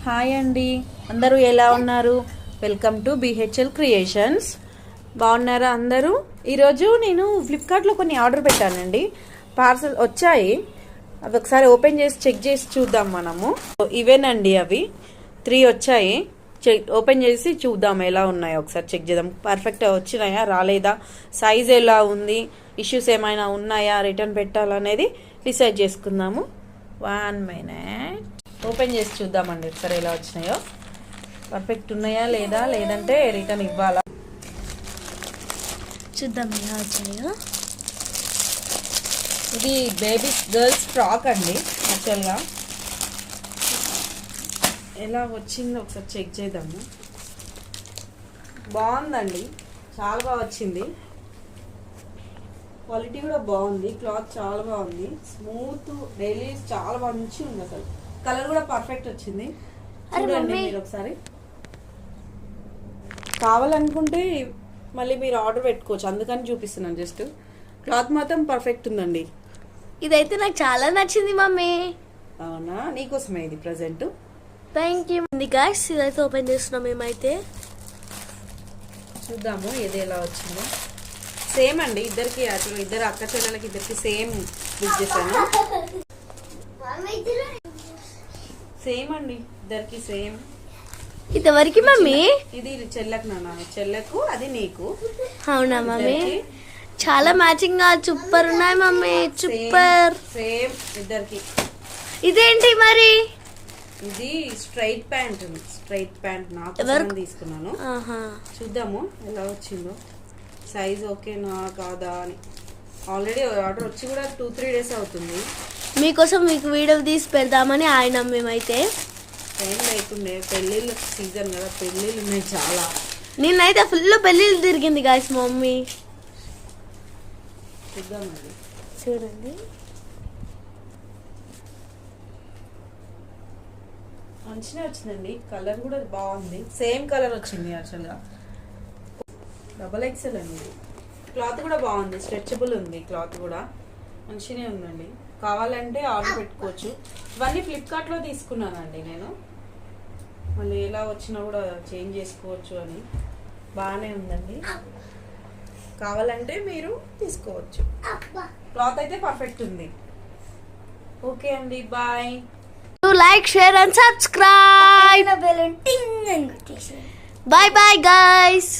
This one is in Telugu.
హాయ్ అండి, అందరూ ఎలా ఉన్నారు? Welcome to BHL creations. బాగున్నారా అందరూ? ఈరోజు నేను ఫ్లిప్కార్ట్లో కొన్ని ఆర్డర్ పెట్టానండి. పార్సల్ వచ్చాయి. అవి ఒకసారి ఓపెన్ చేసి చెక్ చేసి చూద్దాం మనము. ఇవేనండి, అవి 3 వచ్చాయి. ఓపెన్ చేసి చూద్దాం ఎలా ఉన్నాయో, ఒకసారి చెక్ చేద్దాం. పర్ఫెక్ట్గా వచ్చినాయా రాలేదా, సైజ్ ఎలా ఉంది, ఇష్యూస్ ఏమైనా ఉన్నాయా, రిటర్న్ పెట్టాలనేది డిసైడ్ చేసుకుందాము. 1 minute. ఓపెన్ చేసి చూద్దామండి ఒకసారి ఎలా వచ్చినాయో. పర్ఫెక్ట్ ఉన్నాయా లేదా, లేదంటే రిటర్న్ ఇవ్వాలా చూద్దాం ఎలా వచ్చాయో. ఇది బేబీ గర్ల్స్ ఫ్రాక్ అండి. యాక్చువల్గా ఎలా వచ్చిందో ఒకసారి చెక్ చేద్దాము. బాగుందండి, చాలా బాగా వచ్చింది. క్వాలిటీ కూడా బాగుంది, క్లాత్ చాలా బాగుంది, స్మూత్, డైలీ చాలా మంచిగా ఉంది. అసలు కలర్ కూడా పర్ఫెక్ట్ వచ్చింది. చూడండి మీరు ఒకసారి. కావాలనుకుంటే మళ్ళీ మీరు ఆర్డర్ పెట్టుకోవచ్చు, అందుకని చూపిస్తున్నాను. జస్ట్ క్లాత్ మాత్రం పర్ఫెక్ట్ ఉందండి. ఇదైతే నాకు చాలా నచ్చింది మమ్మీ. అవునా, నీకోసమే ఇది ప్రజెంట్. Thank you guys. ఇదైతే ఓపెన్ చేస్తున్నాం మేమైతే. చూద్దాము ఇది ఎలా వచ్చిందో. సేమ్ అండి, ఇద్దరికి అసలు ఇద్దరు అక్క చెల్లెలకి ఇద్దరికి సేమ్ బుక్ చేశాను. సేమ్ అండి, ఇద్దరికి సేమ్. ఇది ఎవరికి మమ్మీ? ఇది చెల్లెకు నాన్న, చెల్లెకు, అది నీకు. అవునా మమ్మీ? చాలా మ్యాచింగ్ గా సూపర్ ఉన్నాయి మమ్మీ, సూపర్. సేమ్ ఇద్దరికి. ఇదేంటి మరి? ఇది స్ట్రైట్ ప్యాంట్ నాకు తీసుకున్నాను. చూద్దాము ఎలా వచ్చిందో, సైజ్ ఓకేనా కాదా అని. ఆల్రెడీ ఆర్డర్ వచ్చి కూడా 2-3 days అవుతుంది. మీకోసం మీకు వీడియో తీసి పెడదామని ఆయన మేమైతే. టైం లేకుండే, పెళ్ళిళ్ళ సీజన్ కదా, పెళ్ళిళ్ళు ఉన్నాయి చాలా. నేనైతే ఫుల్ పెళ్ళిళ్ళు తిరిగింది గాయస్ మమ్మీ. చూద్దామండి, చూడండి. మంచిగా వచ్చిందండి, కలర్ కూడా బాగుంది. సేమ్ కలర్ వచ్చింది యాక్చువల్గా. XXL అండి. క్లాత్ కూడా బాగుంది, స్ట్రెచబుల్ ఉంది. క్లాత్ కూడా మంచిగానే ఉందండి. కావాలంటే ఆర్డర్ పెట్టుకోవచ్చు. ఇవన్నీ ఫ్లిప్కార్ట్లో తీసుకున్నానండి నేను. మళ్ళీ ఎలా వచ్చినా కూడా చేంజ్ చేసుకోవచ్చు అని. బాగానే ఉందండి, కావాలంటే మీరు తీసుకోవచ్చు. క్లాత్ అయితే పర్ఫెక్ట్ ఉంది. ఓకే అండి, bye. Like, share and subscribe. Bye bye guys.